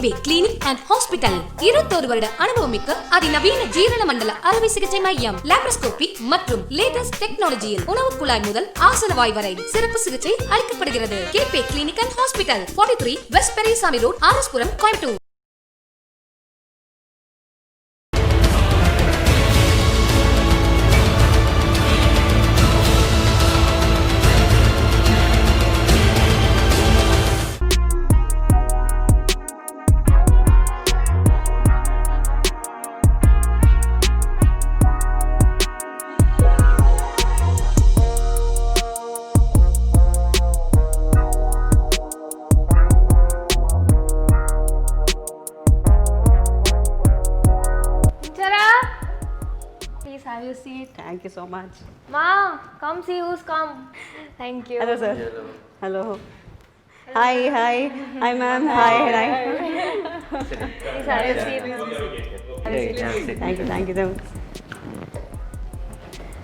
Gateway clinic and hospital 21 வருட அனுபவமிக்க அதிநவீன ஜீரண மண்டல அறுவை சிகிச்சை மையம், லாப்ரோஸ்கோபி மற்றும் லேட்டஸ்ட் டெக்னாலஜியில் உணவு குழாய் முதல் ஆசனவாய் வரை சிறப்பு சிகிச்சை அளிக்கப்படுகிறது. Gateway clinic and hospital, 43 west Periyasamy road, RS Puram, Coimbatore. Have your seat. Thank you so much. Ma, come see who's come. Thank you. Hello, sir. Hello. Hi, hi. Hi, ma'am. Hi, hi. Please have your seat. Thank you, thank you.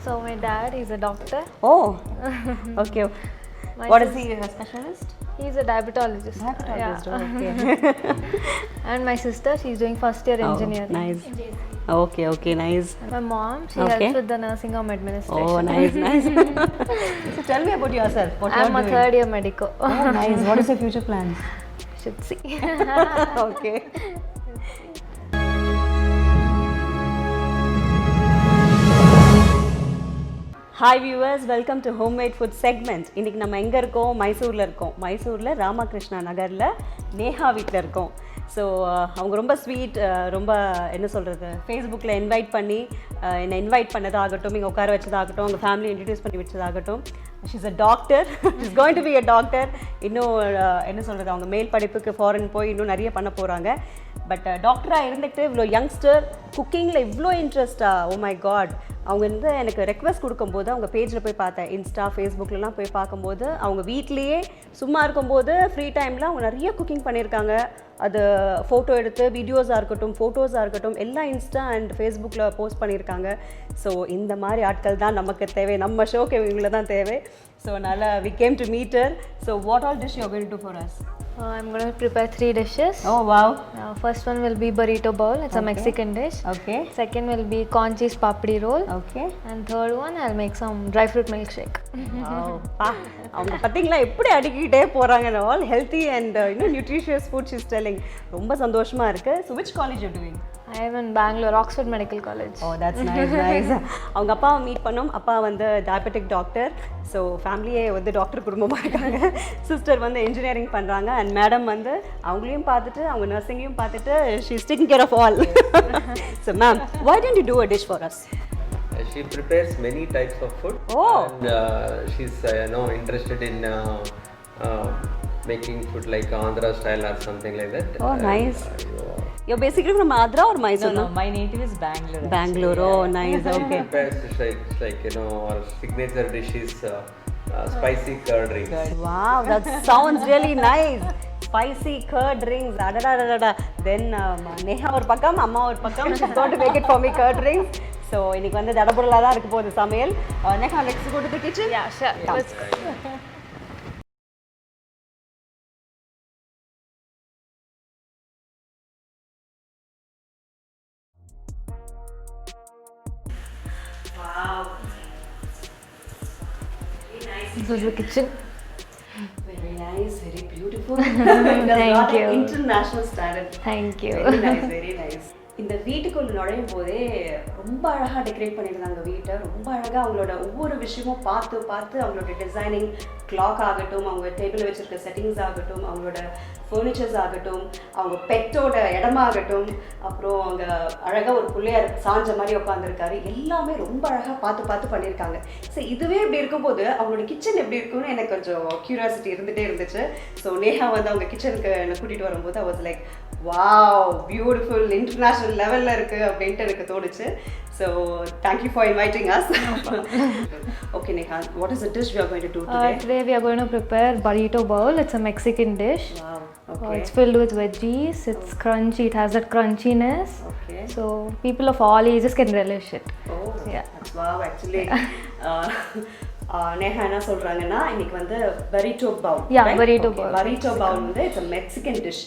So my dad is a doctor. Oh, okay. What is he, a specialist? He's a diabetologist. Diabetologist, Yeah. okay. And my sister, she's doing first year engineering. Nice. Okay, okay, nice. And my mom, she Okay. helps with the nursing home administration. Oh, nice, nice. So tell me about yourself. What I'm you're a doing. third year medico. Oh, nice. What is your future plans? Should see. Okay. Hi viewers, welcome to homemade food segment. இன்றைக்கி நம்ம எங்கே இருக்கோம்? மைசூரில் இருக்கோம். மைசூரில் ராமகிருஷ்ணா நகரில் நேஹா வீட்டில் இருக்கோம். ஸோ அவங்க ரொம்ப ஸ்வீட், ரொம்ப என்ன சொல்கிறது, ஃபேஸ்புக்கில் இன்வைட் பண்ணி என்னை இன்வைட் பண்ணதாகட்டும், இங்கே உட்கார வச்சதாகட்டும், அவங்க ஃபேமிலி இன்ட்ரடியூஸ் பண்ணி வச்சதாகட்டும். She's a doctor, is going to be a doctor. இன்னும் என்ன சொல்கிறது, அவங்க மேல் படிப்புக்கு ஃபாரின் போய் இன்னும் நிறைய பண்ண போகிறாங்க. பட் டாக்டராக இருந்துட்டு இவ்வளோ யங்ஸ்டர், குக்கிங்கில் இவ்வளோ இன்ட்ரெஸ்டா, ஓ மை காட். அவங்க வந்து எனக்கு ரெக்வெஸ்ட் கொடுக்கும்போது அவங்க பேஜில் போய் பார்த்தேன், இன்ஸ்டா ஃபேஸ்புக்லலாம் போய் பார்க்கும்போது அவங்க வீட்லேயே சும்மா இருக்கும்போது ஃப்ரீ டைமில் அவங்க நிறைய குக்கிங் பண்ணியிருக்காங்க. அது ஃபோட்டோ எடுத்து வீடியோஸாக இருக்கட்டும், ஃபோட்டோஸாக இருக்கட்டும், எல்லாம் இன்ஸ்டா அண்ட் ஃபேஸ்புக்கில் போஸ்ட் பண்ணியிருக்காங்க. ஸோ இந்த மாதிரி ஆட்கள் தான் நமக்கு தேவை, நம்ம ஷோக்கு இவங்கள தான் தேவை. ஸோ அதனால் we came to meet her. So what all dish you are going to do for us? I'm going to prepare 3 dishes. Oh wow. First one will be burrito bowl. It's a Mexican dish. Okay. Second will be corn cheese papdi roll. Okay. And third one I'll make some dry fruit milkshake. Wow. அவங்க பார்த்தீங்களா எப்படி அடிக்கிட்டே போகிறாங்க. All healthy and nutritious food she's telling. ரொம்ப சந்தோஷமாக இருக்குது. So which college you're doing? I am in Bangalore, Oxford Medical College. Oh, that's nice, nice. அவங்க அப்பாவை meet பண்ணோம். அப்பா வந்து டயபெட்டிக் டாக்டர். ஸோ ஃபேமிலியே வந்து டாக்டர் குடும்பமாக இருக்காங்க. சிஸ்டர் வந்து இன்ஜினியரிங் பண்ணுறாங்க. அண்ட் மேடம் வந்து அவங்களையும் பார்த்துட்டு அவங்க நர்சிங்கையும் பார்த்துட்டு she is taking care of all. So ma'am, why didn't you do a dish for us? She prepares many types of food. Oh. And she's interested in making food like Andhra style or something like that. Oh, nice. You're basically from Andhra or Mysore? No, my native is Bangalore. Bangalore, oh nice, okay. She prepares like our signature dish is spicy curd rings. Wow, that sounds really nice. Spicy curd rings, adada. Then Neha ஒரு பக்கம், அம்மா ஒரு பக்கம், she's going to make it for me curd rings. So இன்னைக்கு வந்து தடபுடலாக தான் இருக்க போகுது சமையல். Neha, let's go to the kitchen. Yeah, sure. Let's go. Wow. Very nice. This is the kitchen. Very nice, very beautiful. Thank you. International standard. Thank you. Very nice, very nice. இந்த வீட்டுக்குள்ள நுழையும் போதே ரொம்ப அழகாக decorate பண்ணியிருந்தாங்க வீட்டை. ரொம்ப அழகாக அவங்களோட ஒவ்வொரு விஷயமும் பார்த்து அவங்களோட டிசைனிங், கிளாக் ஆகட்டும், அவங்க டேபிள் வச்சுருக்க செட்டிங்ஸ் ஆகட்டும், அவங்களோட ஃபர்னிச்சர்ஸ் ஆகட்டும், அவங்க பெட்டோட இடமாகட்டும், அப்புறம் அவங்க அழகாக ஒரு பிள்ளையார் சாஞ்ச மாதிரி உட்காந்துருக்காரு, எல்லாமே ரொம்ப அழகாக பார்த்து பண்ணியிருக்காங்க. ஸோ இதுவே இப்படி இருக்கும்போது அவங்களோட கிச்சன் எப்படி இருக்குன்னு எனக்கு கொஞ்சம் க்யூரியாசிட்டி இருந்துகிட்டே இருந்துச்சு. ஸோ நேஹா வந்து அவங்க கிச்சனுக்கு என்னை கூட்டிகிட்டு வரும்போது I was like, wow, beautiful, international லெவலில் இருக்குது அப்படின்ட்டு எனக்கு தோணுச்சு. So thank you for inviting us. Okay Neha, what is the dish we are going to do today? Today we are going to prepare burrito bowl. It's a Mexican dish. Wow, okay. It's filled with veggies. It's crunchy. It has that crunchiness. Okay. So people of all ages can relish it. Oh, yeah. That's wow actually. Neha என்ன சொல்கிறாங்கன்னா இன்னைக்கு வந்து burrito bowl. Yeah, right? burrito Okay. bowl. Burrito bowl வந்து it's a Mexican dish.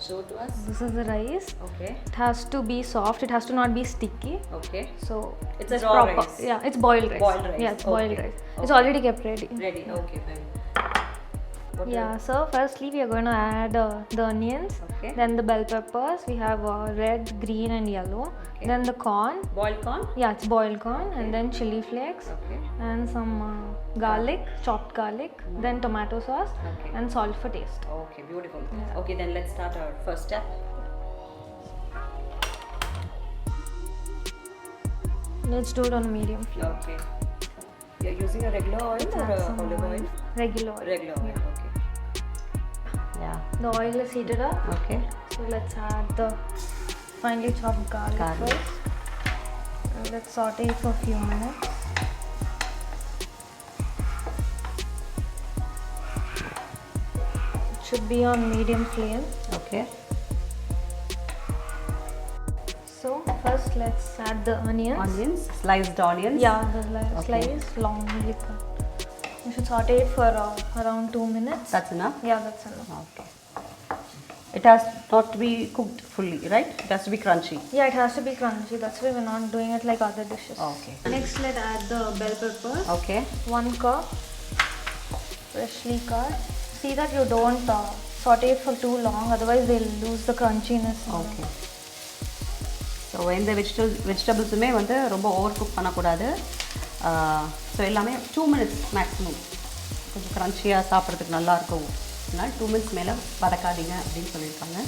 Show to us. This is the rice. Okay. It has to be soft. It has to not be sticky. Okay. So It's a raw rice. Yeah, it's boiled rice. Boiled rice. Yeah, it's boiled Okay. rice. It's already kept ready. Ready. Okay, fine. What Yeah, so firstly we are going to add the onions, Okay. then the bell peppers. We have red, green, and yellow. Okay. Then the corn. Boiled corn? Yeah, it's boiled corn, and then chili flakes, Okay. and some garlic, chopped garlic, then tomato sauce, Okay. and salt for taste. Okay, beautiful. Okay, then let's start our first step. Let's do it on a medium flame. Okay. You're using a regular oil or a Some olive oil? Regular oil. Regular oil, okay. Yeah. The oil is heated up. Okay. So let's add the finely chopped garlic Garlic. first. And let's saute it for a few minutes. It should be on medium flame. Okay. So first let's add the onions. Onions, sliced onions. Yeah, the Okay. slice longly cut. You should saute it for around 2 minutes. That's enough? Yeah, that's enough. Okay. It has not to be cooked fully, right? It has to be crunchy. Yeah, it has to be crunchy. That's why we're not doing it like other dishes. Okay. Next, let's add the bell peppers. Okay. 1 cup, freshly cut. See that you don't saute it for too long, otherwise they'll lose the crunchiness. Okay. So எந்த வெஜிடபிள்ஸுமே வந்து ரொம்ப over cook பண்ணக்கூடாது. So எல்லாமே 2 minutes maximum கொஞ்சம் க்ரன்ச்சியாக சாப்பிட்றதுக்கு நல்லாயிருக்கும். அதனால் 2 minutes மேலே வதக்காதீங்க அப்படின்னு சொல்லியிருக்காங்க.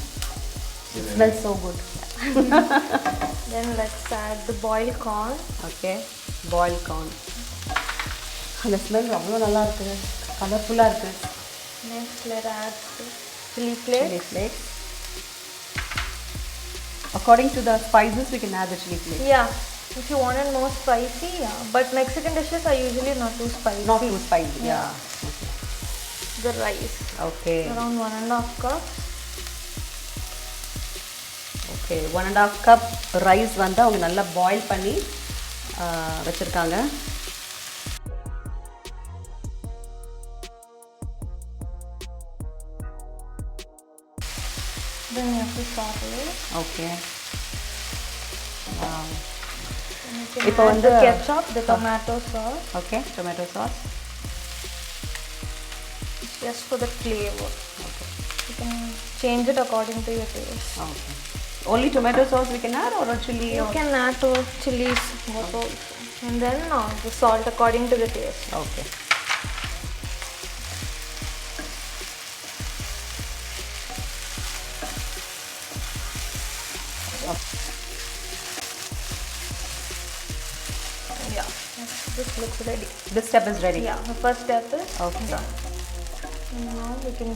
It smells so good. Then let's add the boiled corn. Okay, boil corn. அந்த ஸ்மெல் அவ்வளோ நல்லா இருக்குது, கலர்ஃபுல்லாக இருக்குது. Next, let's add the chili flakes. Chili flakes. According to the spices, we can add the chili flakes. Yeah, if you want it more spicy, yeah. But Mexican dishes are usually not too spicy. Not too spicy, yeah. The rice, Okay. around 1.5 cups. Okay, 1.5 cup rice வந்து அவங்க நல்லா boil பண்ணி வச்சுருக்காங்க. Then you have to saute it. Okay. Wow. And you can இப்போ add வந்து the ketchup, the tomato sauce, Okay, tomato sauce. just for the flavor. You can change it according to your taste. Okay. Only tomato sauce we can add or a chili? You can add to chilies also. And then the salt according to the taste. Okay. Yeah, this looks ready. This step is ready. Yeah, the first step is Okay. done. And now we can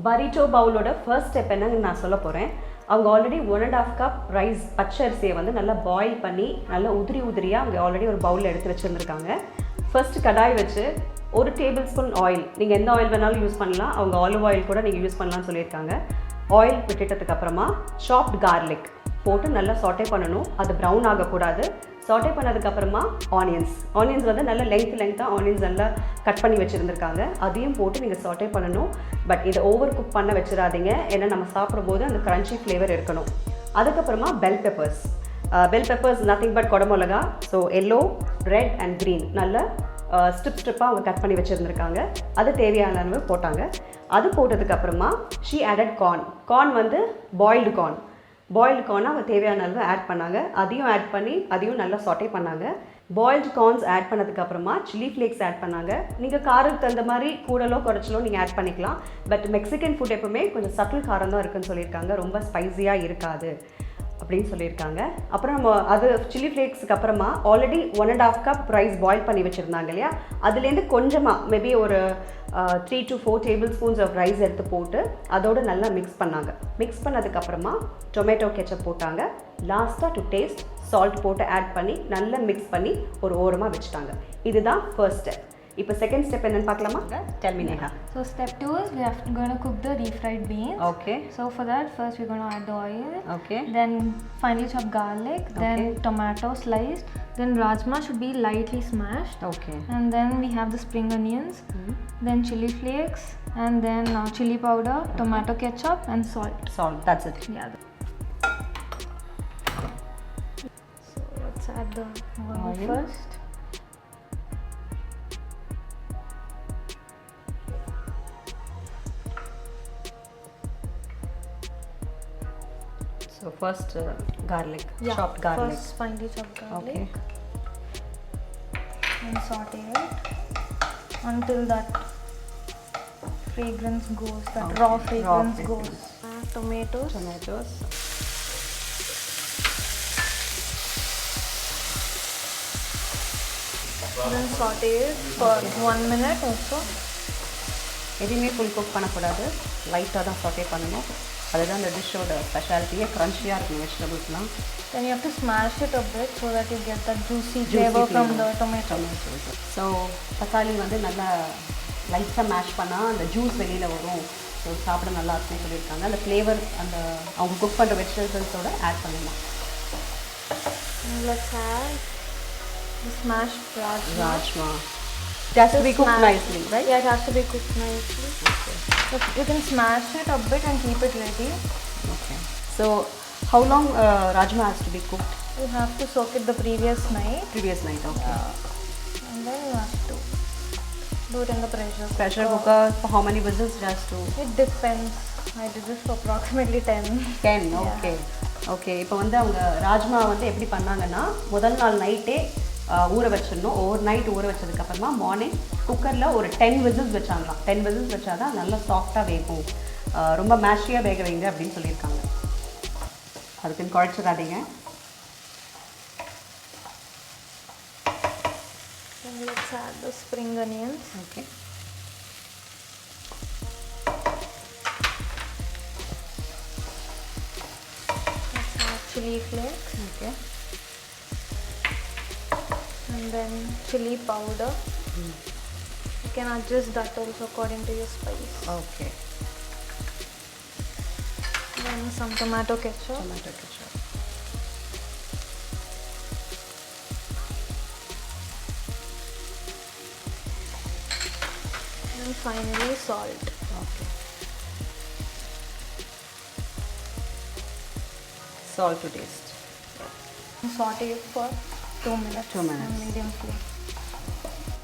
Pareto பவுலோட first step என்னன்னு நான் சொல்ல போகிறேன். அவங்க already 1.5 cup rice பச்சை அரிசியை வந்து நல்லா பாயில் பண்ணி நல்லா உதிரியாக அவங்க ஆல்ரெடி ஒரு பவுலில் எடுத்து வச்சுருந்துருக்காங்க. ஃபர்ஸ்ட் கடாய் வச்சு 1 டேபிள் ஸ்பூன் ஆயில், நீங்கள் எந்த ஆயில் வேணாலும் யூஸ் பண்ணலாம், அவங்க ஆலிவ் ஆயில் கூட நீங்கள் யூஸ் பண்ணலாம்னு சொல்லியிருக்காங்க. ஆயில் விட்டுட்டதுக்கு அப்புறமா சாப்ட் கார்லிக் போட்டு நல்லா சாட்டே பண்ணணும். அது ப்ரௌன் ஆகக்கூடாது. சாட்டே பண்ணதுக்கப்புறமா ஆனியன்ஸ் வந்து நல்ல லெங்க்த்தாக ஆனியன்ஸ் நல்லா கட் பண்ணி வச்சுருந்துருக்காங்க. அதையும் போட்டு நீங்கள் சாட்டே பண்ணணும். பட் இதை ஓவர் குக் பண்ண வச்சிடாதீங்க, ஏன்னா நம்ம சாப்பிடும்போது அந்த க்ரன்ச்சி ஃப்ளேவர் இருக்கணும். அதுக்கப்புறமா பெல் பெப்பர்ஸ் நத்திங் பட் கொடமிளகா. So yellow, red and green நல்ல ஸ்ட்ரிப்பாக அவங்க கட் பண்ணி வச்சுருந்துருக்காங்க. அது தேவையான அளவு போட்டாங்க. அது போட்டதுக்கப்புறமா ஷீ ஆடட் கார்ன் வந்து பாயில்டு கார்னை அவங்க தேவையான அளவு ஆட் பண்ணாங்க. அதையும் ஆட் பண்ணி அதையும் நல்லா சாட்டே பண்ணாங்க. பாயில்டு கார்ன்ஸ் ஆட் பண்ணதுக்கப்புறமா சில்லி ஃப்ளேக்ஸ் ஆட் பண்ணாங்க. நீங்கள் காரத்துக்கு தகுந்த மாதிரி கூடலோ குறைச்சலோ நீங்கள் ஆட் பண்ணிக்கலாம். பட் மெக்சிகன் ஃபுட் எப்பவுமே கொஞ்சம் சட்டில் காரம் தான் இருக்குன்னு சொல்லியிருக்காங்க, ரொம்ப ஸ்பைஸியாக இருக்காது அப்படின்னு சொல்லியிருக்காங்க. அப்புறம் நம்ம அது சில்லி ஃப்ளேக்ஸுக்கு அப்புறமா ஆல்ரெடி 1.5 கப் ரைஸ் பாயில் பண்ணி வச்சுருந்தாங்க இல்லையா, அதுலேருந்து கொஞ்சமாக மேபி ஒரு 3 to 4 tablespoons of rice எடுத்து போட்டு அதோடு நல்லா மிக்ஸ் பண்ணாங்க. மிக்ஸ் பண்ணதுக்கப்புறமா டொமேட்டோ கெச்சப் போட்டாங்க. லாஸ்ட்டாக டு டேஸ்ட் சால்ட் போட்டு ஆட் பண்ணி நல்லா மிக்ஸ் பண்ணி ஒரு ஓரமாக வச்சுட்டாங்க. இதுதான் ஃபர்ஸ்ட் ஸ்டெப். இப்போ செகண்ட் ஸ்டெப் என்னன்னு பார்க்கலாமா? Tell me, Neha. So step 2 is going to cook the refried beans. Okay. So for that, first we're going to add the oil. Okay. Then finely chopped garlic. Then tomato sliced. Then rajma should be lightly smashed. Okay. And then we have the spring onions. Then chili flakes. And then chili powder, tomato ketchup, and salt. Salt, that's it. Yeah. So let's add the oil first. So first garlic, chopped garlic. First finely chopped garlic. Okay. And saute it until that fragrance goes, that raw fragrance goes. Tomatoes. Tomatoes. Then saute it for 1 minute or so. எதுவுமே full cook பண்ணக்கூடாது, லைட்டாக தான் சாட்டே பண்ணணும். அதுதான் அந்த டிஷ்ஷோட ஸ்பெஷாலிட்டியே, க்ரன்ச்சியாக இருக்கும் வெஜிடபிள்ஸ்லாம். Then you have to smash it a bit so that you get that juicy flavor from the tomato. So தக்காளி வந்து நல்லா லைட்டாக மேஷ் பண்ணால் அந்த ஜூஸ் வெளியில் வரும். ஸோ சாப்பிட நல்லா இருக்குன்னு சொல்லியிருக்காங்க. அந்த ஃப்ளேவர் அந்த அவங்க குக் பண்ணுற வெஜிடபிள்ஸோட ஆட் பண்ணலாம். And let's add the smashed rajma. It has to be cooked nicely, right? Yeah, it has to be cooked nicely. Okay. So you can smash it a bit and keep it ready. Okay. So how long rajma has to be cooked? You have to soak it the previous night. Previous night, okay. And then you have to do it in the pressure cooker. Pressure cooker, for how many whistles it has to? It depends. I did this for approximately 10. 10, okay. Okay, இப்போ வந்து அவங்க ராஜ்மா வந்து எப்படி பண்ணாங்கன்னா, முதல் நாள் நைட்டே ஊற வச்சிடணும். ஓவர் நைட் ஊற வச்சதுக்கப்புறமா மார்னிங் குக்கரில் ஒரு 10 விசில்ஸ் வச்சாங்களாம். 10 விசில்ஸ் வச்சா தான் நல்லா சாஃப்டாக வேகும், ரொம்ப மேஷியாக வேக வைங்க அப்படின்னு சொல்லியிருக்காங்க. அதுக்குன்னு குழைச்சிடாதீங்க. And let's add the spring onions. Okay. Let's add chili flakes. Okay. And then chili powder. You can adjust that also according to your spice. Okay. Then some tomato ketchup. Tomato ketchup. And finally salt. Okay. Salt to taste. Saute it for 2 minutes. 2 minutes. On medium flame.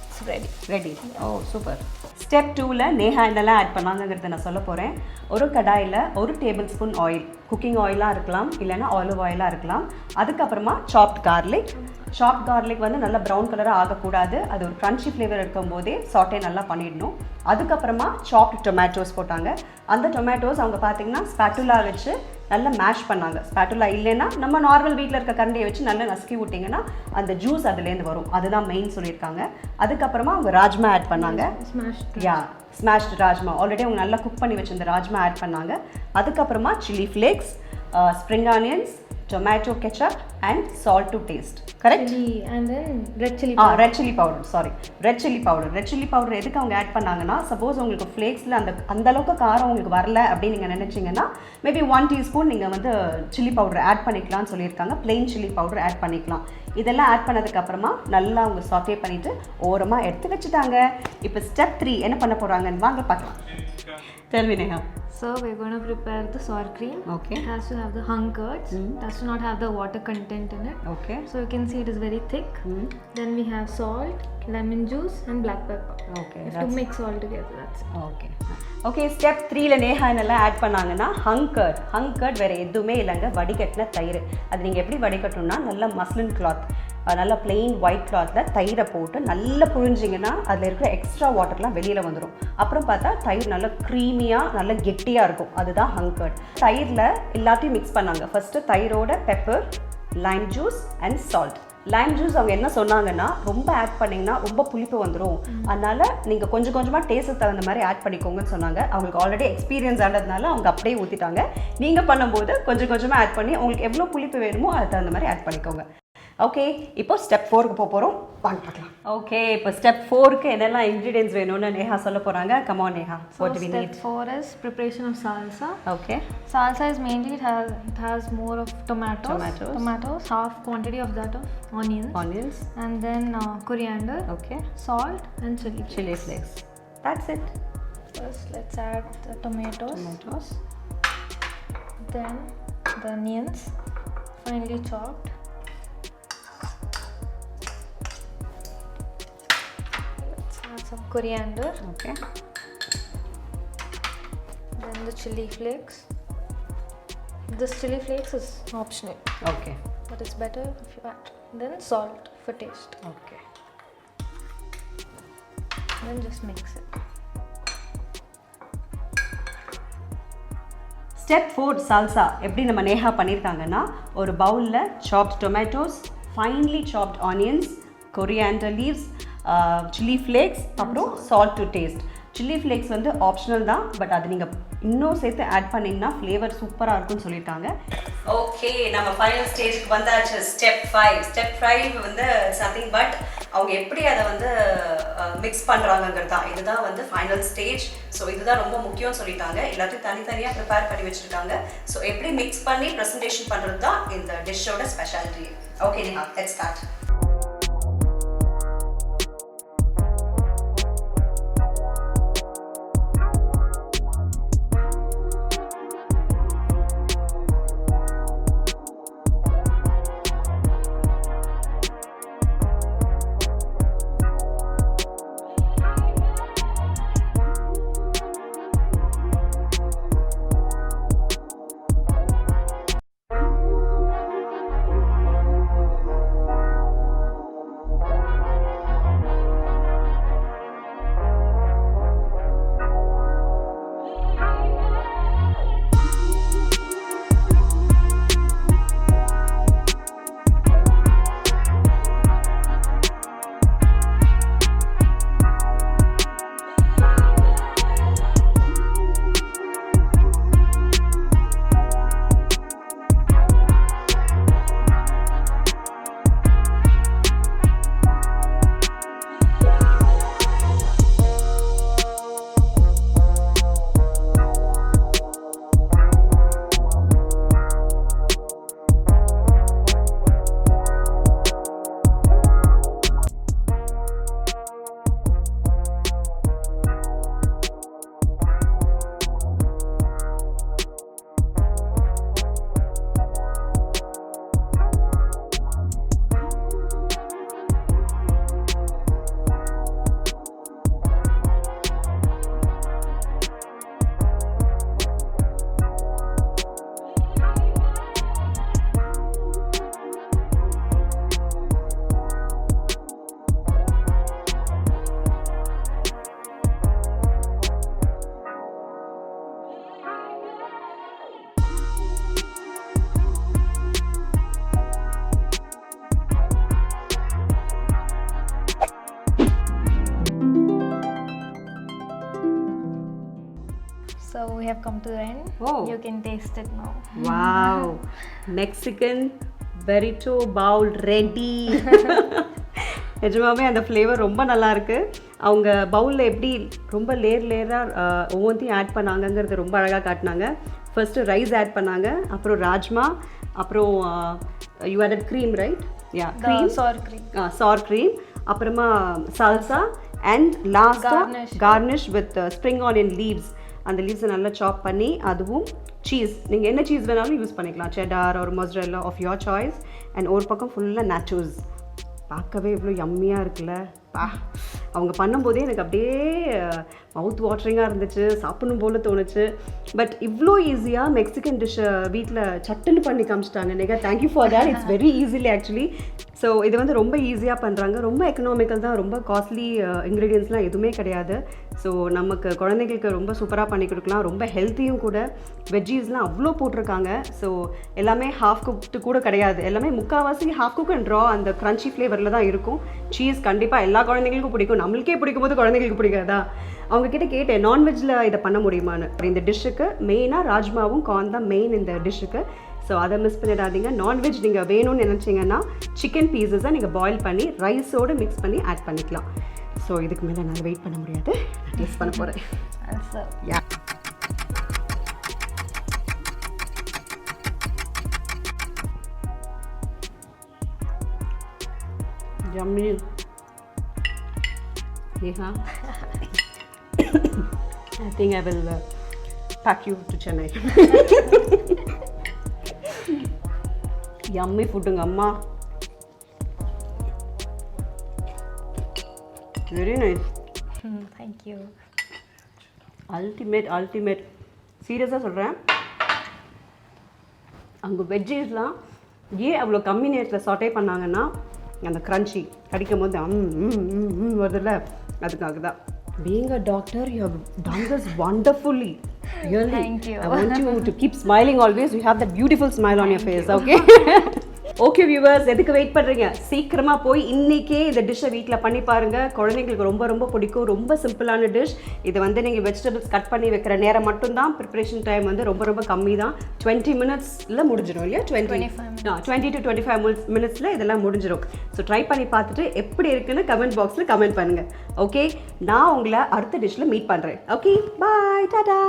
It's ready. Ready. Oh super. Step 2ல நேஹா என்னெல்லாம் add பண்ணாங்கிறத நான் சொல்ல போகிறேன். ஒரு கடாயில் 1 tablespoon oil, cooking ஆயிலாக இருக்கலாம், இல்லைன்னா ஆலிவ் ஆயிலாக இருக்கலாம். அதுக்கப்புறமா சாப்ட் கார்லிக். சாப்ட் கார்லிக் வந்து நல்லா ப்ரௌன் கலராக ஆகக்கூடாது, அது ஒரு க்ரன்ச்சி ஃப்ளேவர் இருக்கும் போதே சாட்டே நல்லா பண்ணிடணும். அதுக்கப்புறமா சாப்ட் டொமேட்டோஸ் போட்டாங்க. அந்த டொமேட்டோஸ் அவங்க பார்த்தீங்கன்னா ஸ்பேட்டுலா வச்சு நல்லா மேஷ் பண்ணாங்க. ஸ்பேட்டுலா இல்லைன்னா நம்ம நார்மல் வீட்டில் இருக்க கரண்டியை வச்சு நல்லா நசுக்கி விட்டிங்கன்னா அந்த ஜூஸ் அதுலேருந்து வரும். அதுதான் மெயின் சொல்லியிருக்காங்க. அதுக்கப்புறமா அவங்க ராஜ்மா ஆட் பண்ணாங்க. ஸ்மாஷ்டு ராஜ்மா ஆல்ரெடி அவங்க நல்லா குக் பண்ணி வச்சிருந்த ராஜ்மா ஆட் பண்ணாங்க. அதுக்கப்புறமா chilli flakes, spring onions, tomato ketchup and salt to taste. Correct? Chili and then red chili powder. Red chili powder, sorry. Red chili powder. Red chili powder எதுக்கு அவங்க add பண்ணாங்கன்னா, suppose உங்களுக்கு ஃப்ளேக்ஸில் அந்த அளவுக்கு காரம் உங்களுக்கு வரல அப்படின்னு நீங்கள் நினச்சிங்கன்னா மேபி 1 டீஸ்பூன் நீங்கள் வந்து சில்லி பவுடர் ஆட் பண்ணிக்கலாம்னு சொல்லியிருக்காங்க. பிளெயின் சில்லி பவுடர் ஆட் பண்ணிக்கலாம். இதெல்லாம் ஆட் பண்ணதுக்கப்புறமா நல்லா அவங்க சாட்டே பண்ணிவிட்டு ஓரமாக எடுத்து வச்சுட்டாங்க. இப்போ ஸ்டெப் 3 என்ன பண்ண போகிறாங்கன்னு வாங்க பார்க்கலாம். Tell me, Neha. So we're going to prepare the sour cream. Okay. It has to have the hung curds. It has to not have the water content in it. Okay. So you can see it is very thick. Then we have salt, lemon juice and black pepper. Okay. You have to mix all together. That's it. Okay okay. Step 3ல நேஹா என்னெல்லாம் add பண்ணாங்கன்னா, ஹங்கர்ட் வேறு எதுவுமே இல்லைங்க, வடிகட்டின தயிர். அது நீங்கள் எப்படி வடிகட்டணும்னா, நல்ல மஸ்லின் கிளாத், நல்லா பிளெயின் ஒயிட் கிளாத்தில் தயிரை போட்டு நல்லா புழிஞ்சிங்கன்னா அதில் இருக்கிற எக்ஸ்ட்ரா வாட்டர்லாம் வெளியில் வந்துடும். அப்புறம் பார்த்தா தயிர் நல்லா க்ரீமியாக நல்லா கெட்டியாக இருக்கும். அதுதான் ஹங்கர்ட். தயிரில் எல்லாத்தையும் மிக்ஸ் பண்ணாங்க. ஃபஸ்ட்டு தயிரோட pepper, lime juice and salt. Lime juice அவங்க என்ன சொன்னாங்கன்னா, ரொம்ப ஆட் பண்ணிங்கன்னா ரொம்ப புளிப்பு வந்துடும், அதனால் நீங்கள் கொஞ்சம் கொஞ்சமாக டேஸ்ட்டுக்கு தகுந்த மாதிரி ஆட் பண்ணிக்கோங்கன்னு சொன்னாங்க. அவங்களுக்கு ஆல்ரெடி எக்ஸ்பீரியன்ஸ் ஆனதுனால அவங்க அப்படியே ஊற்றிட்டாங்க. நீங்கள் பண்ணும்போது கொஞ்சம் கொஞ்சமாக ஆட் பண்ணி உங்களுக்கு எவ்வளோ புளிப்பு வேணுமோ அதுக்கு தகுந்த மாதிரி ஆட் பண்ணிக்கோங்க. ஓகே, இப்போ ஸ்டெப் 4க்கு போக போகிறோம். வாங்க பார்க்கலாம். ஓகே, இப்போ ஸ்டெப் 4க்கு என்னெல்லாம் இன்க்ரீடியன்ஸ் வேணும்னு நேஹா சொல்ல போகிறாங்க. Come on Neha, what do we need? Step 4 is preparation of salsa. Okay. Salsa is mainly it has more of tomatoes, half quantity of that of onions, and then coriander, okay, salt and chili flakes. That's it. First let's add the tomatoes, then the onions finely chopped. Let's add some coriander. Okay. Then the chili flakes. This chili flakes is optional. Okay. But it's better if you add. Then salt for taste. Okay. Then just mix it. Step 4 salsa எப்படி நம்ம நேஹா பண்ணியிருக்காங்கன்னா, ஒரு பவுலில் chopped tomatoes, finely chopped onions, coriander leaves, chilli flakes, அப்புறம் salt to taste. Chilli flakes வந்து optional தான், but அது நீங்கள் இன்னும் சேர்த்து ஆட் பண்ணிங்கன்னா ஃப்ளேவர் சூப்பராக இருக்கும்னு சொல்லியிருக்காங்க. ஓகே, நம்ம ஃபைனல் ஸ்டேஜ்க்கு வந்தாச்சு. ஸ்டெப் 5 வந்து சம்திங் பட் அவங்க எப்படி அதை வந்து மிக்ஸ் பண்ணுறாங்கங்கிறது தான். இதுதான் வந்து ஃபைனல் ஸ்டேஜ். ஸோ இதுதான் ரொம்ப முக்கியம்னு சொல்லிட்டாங்க. எல்லாத்தையும் தனித்தனியாக ப்ரிப்பேர் பண்ணி வச்சுருக்காங்க. ஸோ எப்படி மிக்ஸ் பண்ணி ப்ரெசன்டேஷன் பண்ணுறது தான் இந்த டிஷ்ஷோட speciality. Okay Neha, let's start. So we have come to the end. Oh. You can taste it now. Wow. Mexican burrito bowl ready. நிஜமாவே அந்த ஃப்ளேவர் ரொம்ப நல்லா இருக்கு. அவங்க பவுலில் எப்படி ரொம்ப லேயராக ஒவ்வொன்றையும் ஆட் பண்ணாங்கங்கிறது ரொம்ப அழகாக காட்டினாங்க. ஃபர்ஸ்ட்டு ரைஸ் ஆட் பண்ணாங்க, அப்புறம் ராஜ்மா, அப்புறம் you added cream right? Yeah, cream, sour cream, அப்புறமா சால்சா அண்ட் லாஸ்ட்டாக Cornish with spring onion leaves. அந்த லீவ்ஸை நல்லா சாப் பண்ணி, அதுவும் சீஸ், நீங்கள் என்ன சீஸ் வேணாலும் யூஸ் பண்ணிக்கலாம், செடார் ஒரு mozzarella of your choice. And ஒரு பக்கம் ஃபுல்லாக நாச்சோஸ். பார்க்கவே இவ்வளோ யம்மியாக இருக்குல்ல. அவங்க பண்ணும்போதே எனக்கு அப்படியே மவுத் வாட்டரிங்காக இருந்துச்சு, சாப்பிடணும் போல தோணுச்சு. பட் இவ்வளோ ஈஸியாக மெக்சிகன் டிஷ்ஷை வீட்டில் சட்டுன்னு பண்ணி காமிச்சிட்டாங்க. நீங்கள் thank you for that. It's very easily actually. So இது வந்து ரொம்ப ஈஸியாக பண்ணுறாங்க, ரொம்ப எக்கனாமிக்கல் தான், ரொம்ப காஸ்ட்லி இன்க்ரீடியன்ஸ்லாம் எதுவுமே கிடையாது. ஸோ நமக்கு குழந்தைங்களுக்கு ரொம்ப சூப்பராக பண்ணி கொடுக்கலாம், ரொம்ப ஹெல்த்தியும் கூட. வெஜ்ஜீஸ்லாம் அவ்வளோ போட்டிருக்காங்க. ஸோ எல்லாமே ஹாஃப் குக்டு கூட கிடையாது, எல்லாமே முக்கால்வாசி ஹாஃப் குக் அண்ட் ரா அந்த க்ரன்ச்சி ஃப்ளேவரில் தான் இருக்கும். சீஸ் கண்டிப்பாக எல்லா குழந்தைங்களுக்கும் பிடிக்கும், நம்மளுக்கே பிடிக்கும் போது குழந்தைங்களுக்கு பிடிக்காதா? அவங்க கிட்ட கேட்டேன் நான்வெஜ்ல இதை பண்ண முடியுமான்னு. இந்த டிஷ்ஷுக்கு மெயினாக ராஜ்மாவும் கார்ன் தான் மெயின் இந்த டிஷ்ஷுக்கு. ஸோ அதை மிஸ் பண்ணிடாதீங்க. நான்வெஜ் நீங்கள் வேணும்னு நினச்சிங்கன்னா சிக்கன் பீசஸை நீங்கள் பாயில் பண்ணி ரைஸோடு மிக்ஸ் பண்ணி ஆட் பண்ணிக்கலாம். ஸோ இதுக்கு மேலே நான் வெயிட் பண்ண முடியாது, நான் டேஸ்ட் பண்ண போகிறேன். யா yummy. Neha, I think I will pack you to Chennai. Yummy food amma. Very nice. Thank you. Ultimate. சீரியஸாக சொல்கிறேன், அங்கே வெஜ்ஜீஸ்லாம் ஏன் அவ்வளோ கம்மி நேரத்தில் சாட்டே பண்ணாங்கன்னா அந்த க்ரன்ச்சி கடிக்கும் போது வருதுல்ல, அதுக்காக தான். Being a doctor, you have done this wonderfully. Really. Thank you. I want you to keep smiling always. You have that beautiful smile on your face, okay? Okay viewers, எதுக்கு வெயிட் பண்ணுறீங்க? சீக்கிரமாக போய் இன்றைக்கே இந்த டிஷ்ஷை வீட்டில் பண்ணி பாருங்கள். குழந்தைங்களுக்கு ரொம்ப ரொம்ப பிடிக்கும். ரொம்ப சிம்பிளான டிஷ். இது வந்து நீங்கள் வெஜிடபிள்ஸ் கட் பண்ணி வைக்கிற நேரம் மட்டும்தான். ப்ரிப்ரேஷன் டைம் வந்து ரொம்ப ரொம்ப கம்மி தான். 20 மினிட்ஸில் முடிஞ்சிடும் இல்லையா? 20 to 25 மினிட்ஸில் இதெல்லாம் முடிஞ்சிடும். ஸோ ட்ரை பண்ணி பார்த்துட்டு எப்படி இருக்குன்னு கமெண்ட் பாக்ஸில் கமெண்ட் பண்ணுங்கள். ஓகே, நான் உங்களை அடுத்த டிஷ்ஷில் மீட் பண்ணுறேன். ஓகே, பாய், டாடா.